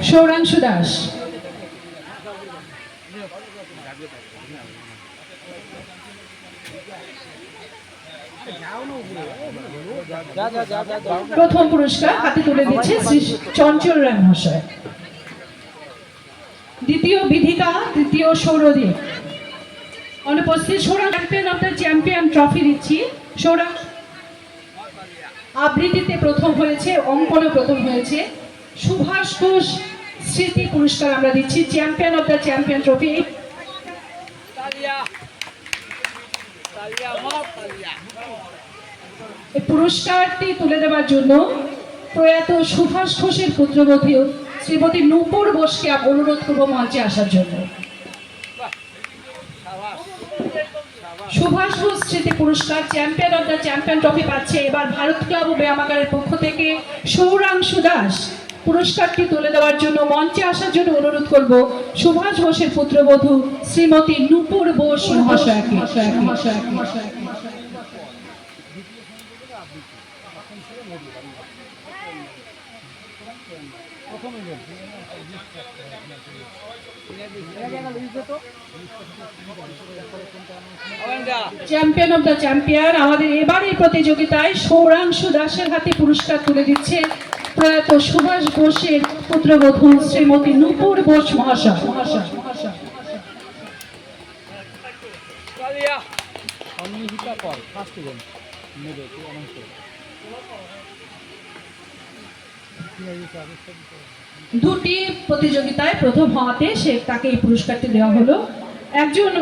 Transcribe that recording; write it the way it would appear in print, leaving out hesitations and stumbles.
সৌরাংশু দাস। প্রথম পুরস্কার হাতে তুলে দিচ্ছে শ্রী চঞ্চল রায় মহাশয়। দ্বিতীয় বিধিকা, তৃতীয় সৌরদীপ। অনুপস্থিত Sourang champion of the champion trophy দিচ্ছি। সৌরাং আবৃত্তিতে প্রথম হয়েছে, অঙ্কনে প্রথম হয়েছে। সুভাষ ঘোষ স্মৃতি পুরস্কার আমরা দিচ্ছি, champion of the champion trophy. এই পুরস্কারটি তুলে দেওয়ার জন্য প্রয়াত সুভাষ ঘোষের পুত্রবধূ শ্রীমতী নূপুর বোসকে অনুরোধ করবো মঞ্চে আসার জন্য। সুভাষ ঘোষ স্মৃতি পুরস্কার champion of the champion trophy পাচ্ছে এবার ভারত ক্লাব ও ব্যায়ামাগারের পক্ষ থেকে সৌরাংশু দাস। পুরস্কারটি তুলে দেওয়ার জন্য মঞ্চে আসার জন্য অনুরোধ করব সুভাষ ঘোষের পুত্রবধূ শ্রীমতী নূপুর বোস মহাশয়কে। চ্যাম্পিয়ন অফ দ্য চ্যাম্পিয়ন আমাদের এবারের প্রতিযোগিতায় সৌরাংশু দাসের হাতে পুরস্কার তুলে দিচ্ছে প্রয়াত সুভাষ ঘোষের পুত্রবধূ শ্রীমতী নূপুর বোস মহাশয়। দুটি প্রতিযোগিতায় প্রথম হওয়াতে তাকে এই পুরস্কারটি দেওয়া হলো। একজন